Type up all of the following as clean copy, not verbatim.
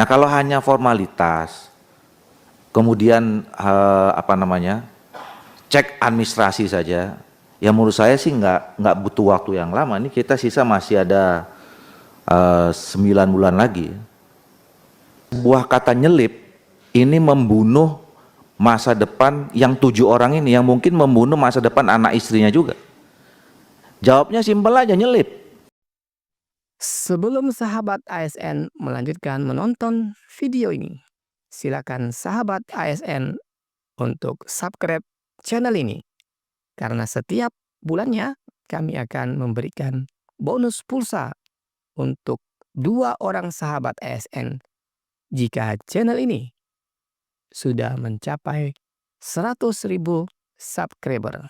Nah, kalau hanya formalitas, kemudian cek administrasi saja, ya menurut saya sih nggak butuh waktu yang lama. Ini kita sisa masih ada 9 bulan lagi. Sebuah kata nyelip ini membunuh masa depan yang 7 orang ini, yang mungkin membunuh masa depan anak istrinya juga. Jawabnya simpel aja, nyelip. Sebelum sahabat ASN melanjutkan menonton video ini, silakan sahabat ASN untuk subscribe channel ini. Karena setiap bulannya kami akan memberikan bonus pulsa untuk 2 orang sahabat ASN jika channel ini sudah mencapai 100.000 subscriber.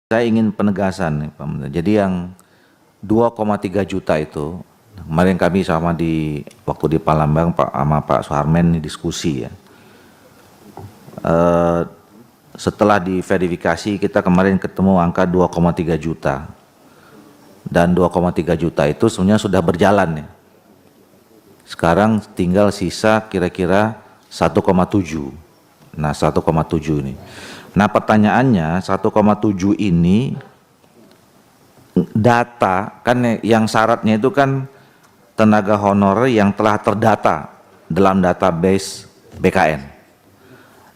Saya ingin penegasan nih Pak Menteri. Jadi yang 2,3 juta itu, kemarin kami waktu di Palembang sama Pak Suharmen diskusi ya. Setelah diverifikasi kita kemarin ketemu angka 2,3 juta. Dan 2,3 juta itu sebenarnya sudah berjalan ya. Sekarang tinggal sisa kira-kira 1,7. Nah, 1,7 ini. Nah, pertanyaannya 1,7 ini data kan yang syaratnya itu kan tenaga honorer yang telah terdata dalam database BKN.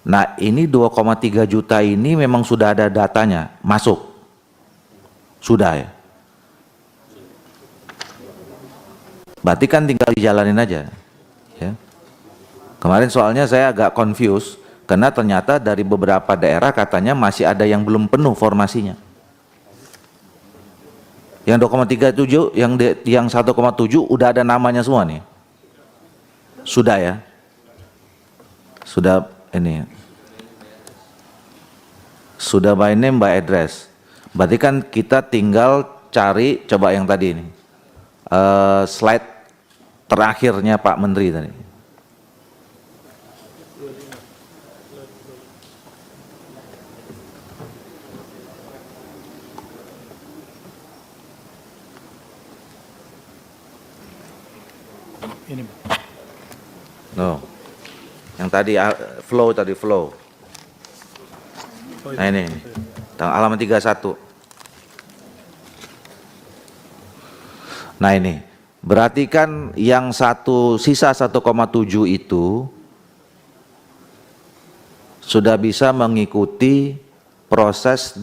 Nah, ini 2,3 juta ini memang sudah ada datanya masuk. Sudah ya. Berarti kan tinggal dijalanin aja. Ya. Kemarin soalnya saya agak confused karena ternyata dari beberapa daerah katanya masih ada yang belum penuh formasinya. Yang 2,37, yang 1,7 udah ada namanya semua nih. Sudah ya. Sudah ini. Sudah by name by address. Berarti kan kita tinggal cari coba yang tadi ini. Slide terakhirnya Pak Menteri tadi. Ini. No. Yang tadi flow. Nah ini. Halaman 31. Nah ini. Berarti kan yang sisa 1,7 itu sudah bisa mengikuti proses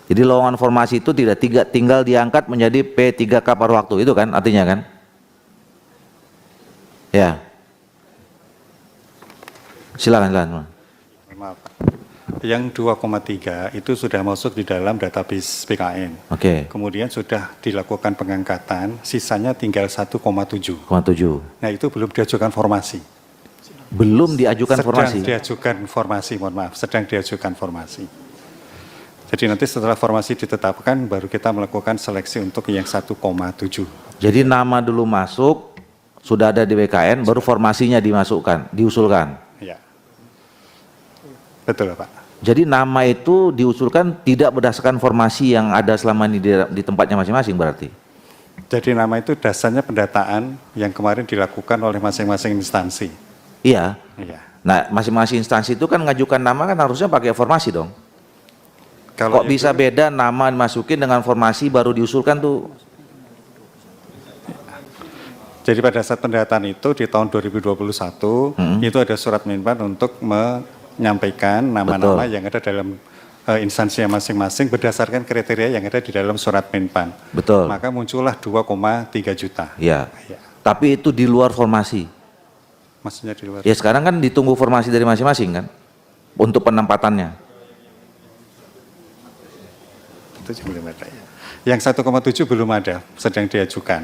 jadi lowongan formasi itu tidak tinggal diangkat menjadi P3K paruh waktu, itu kan artinya kan? Ya. Silakan. Maaf. Yang 2,3 itu sudah masuk di dalam database PKN. Oke. Kemudian sudah dilakukan pengangkatan, sisanya tinggal 1,7. Nah, itu belum diajukan formasi. Belum diajukan formasi. Sedang diajukan formasi. Jadi nanti setelah formasi ditetapkan baru kita melakukan seleksi untuk yang 1,7. Jadi nama dulu masuk, sudah ada di BKN, baru formasinya diusulkan. Ya. Betul, Pak. Jadi nama itu diusulkan tidak berdasarkan formasi yang ada selama ini di tempatnya masing-masing berarti? Jadi nama itu dasarnya pendataan yang kemarin dilakukan oleh masing-masing instansi. Iya. Iya. Nah, masing-masing instansi itu kan ngajukan nama kan harusnya pakai formasi dong. Kok bisa beda nama dimasukin dengan formasi baru diusulkan tuh? Jadi pada saat pendataan itu di tahun 2021 itu ada surat Menpan untuk menyampaikan nama-nama yang ada dalam instansi masing-masing berdasarkan kriteria yang ada di dalam surat Menpan. Betul. Maka muncullah 2,3 juta. Ya. Tapi itu di luar formasi. Maksudnya di luar. Ya sekarang kan ditunggu formasi dari masing-masing kan untuk penempatannya. Belum ada ya. Yang 1,7 belum ada, sedang diajukan.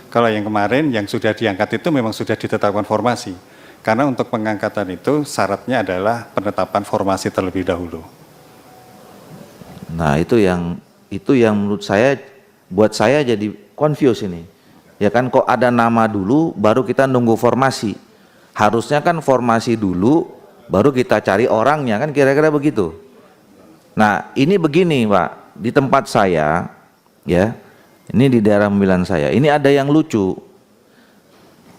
Kalau yang kemarin yang sudah diangkat itu memang sudah ditetapkan formasi. Karena untuk pengangkatan itu syaratnya adalah penetapan formasi terlebih dahulu. Nah, itu yang menurut saya buat saya jadi confuse ini. Ya kan kok ada nama dulu baru kita nunggu formasi. Harusnya kan formasi dulu baru kita cari orangnya kan kira-kira begitu. Nah, ini begini, Pak. Di tempat saya, ya, ini di daerah pemilihan saya, ini ada yang lucu.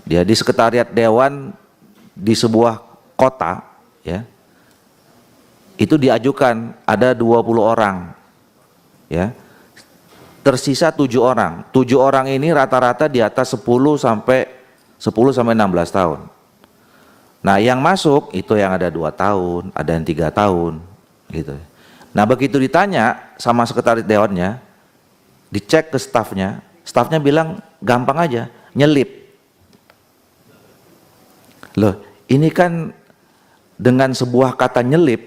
Dia di sekretariat dewan di sebuah kota, ya, itu diajukan ada 20 orang, ya, tersisa 7 orang. 7 orang ini rata-rata di atas 10 sampai 16 tahun. Nah, yang masuk itu yang ada 2 tahun, ada yang 3 tahun, gitu. Nah, begitu ditanya sama sekretariat dewannya, dicek ke stafnya bilang gampang aja, nyelip. Loh, ini kan dengan sebuah kata nyelip,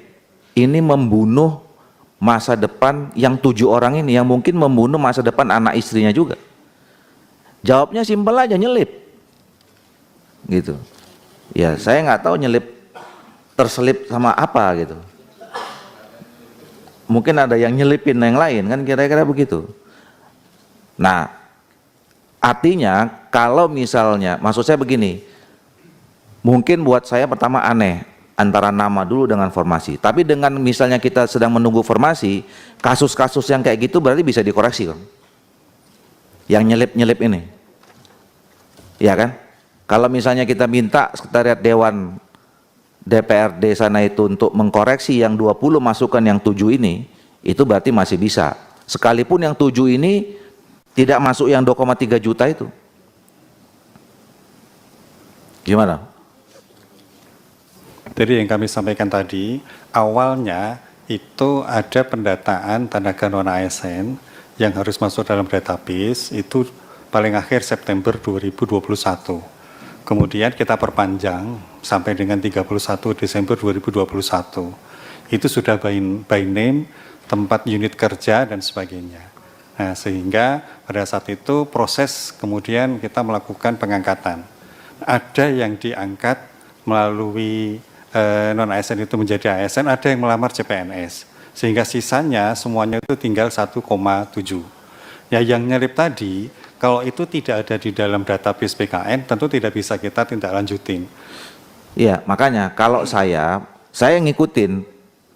ini membunuh masa depan yang 7 orang ini, yang mungkin membunuh masa depan anak istrinya juga. Jawabnya simpel aja, nyelip. Gitu. Ya, saya nggak tahu nyelip terselip sama apa gitu. Mungkin ada yang nyelipin yang lain, kan kira-kira begitu. Nah, artinya kalau misalnya, maksud saya begini, mungkin buat saya pertama aneh antara nama dulu dengan formasi. Tapi dengan misalnya kita sedang menunggu formasi, kasus-kasus yang kayak gitu berarti bisa dikoreksi kan? Yang nyelip-nyelip ini. Ya kan? Kalau misalnya kita minta sekretariat dewan DPRD sana itu untuk mengkoreksi yang 20 masukan yang 7 ini, itu berarti masih bisa. Sekalipun yang 7 ini tidak masuk yang 2,3 juta itu. Gimana? Jadi yang kami sampaikan tadi, awalnya itu ada pendataan tenaga non-ASN yang harus masuk dalam database itu paling akhir September 2021. Kemudian kita perpanjang sampai dengan 31 Desember 2021. Itu sudah by name, tempat unit kerja dan sebagainya. Nah, sehingga pada saat itu proses kemudian kita melakukan pengangkatan. Ada yang diangkat melalui non-ASN itu menjadi ASN, ada yang melamar CPNS. Sehingga sisanya semuanya itu tinggal 1,7. Ya, yang nyelip tadi, kalau itu tidak ada di dalam database PKN, tentu tidak bisa kita tindak lanjutin. Iya, makanya kalau saya ngikutin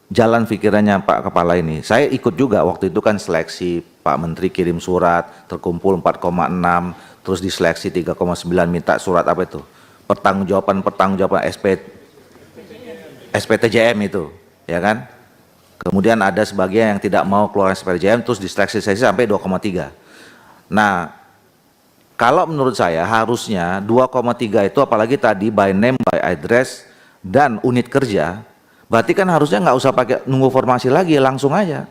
jalan pikirannya Pak Kepala ini. Saya ikut juga waktu itu kan seleksi, Pak Menteri kirim surat, terkumpul 4,6, terus diseleksi 3,9 minta surat apa itu? Pertanggungjawaban SPTJM itu, ya kan? Kemudian ada sebagian yang tidak mau keluar SPTJM, terus diseleksi sampai 2,3. Nah, kalau menurut saya harusnya 2,3 itu apalagi tadi by name, by address, dan unit kerja, berarti kan harusnya nggak usah pakai nunggu formasi lagi, langsung aja.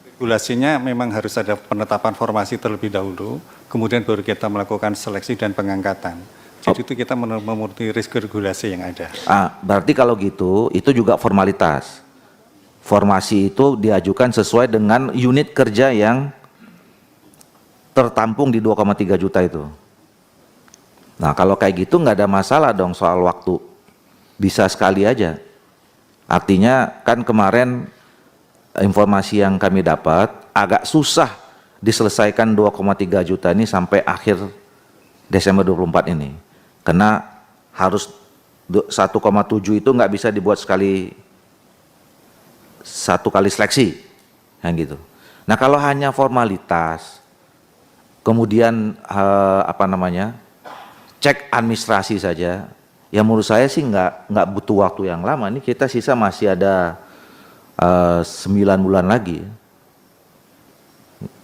Regulasinya memang harus ada penetapan formasi terlebih dahulu, kemudian baru kita melakukan seleksi dan pengangkatan. Jadi itu kita memenuhi risiko regulasi yang ada. Berarti kalau gitu, itu juga formalitas. Formasi itu diajukan sesuai dengan unit kerja yang tertampung di 2,3 juta itu. Nah, kalau kayak gitu nggak ada masalah dong soal waktu. Bisa sekali aja. Artinya kan kemarin informasi yang kami dapat agak susah diselesaikan 2,3 juta ini sampai akhir Desember 24 ini. Karena harus 1,7 itu nggak bisa dibuat satu kali seleksi, yang gitu. Nah, kalau hanya formalitas, kemudian cek administrasi saja, ya menurut saya sih nggak butuh waktu yang lama. Ini kita sisa masih ada 9 bulan lagi.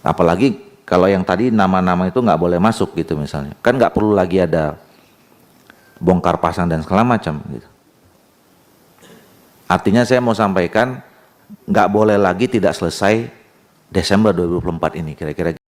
Apalagi kalau yang tadi nama-nama itu nggak boleh masuk gitu misalnya, kan nggak perlu lagi ada bongkar pasang dan segala macam gitu. Artinya saya mau sampaikan nggak boleh lagi tidak selesai Desember 2024 ini, kira-kira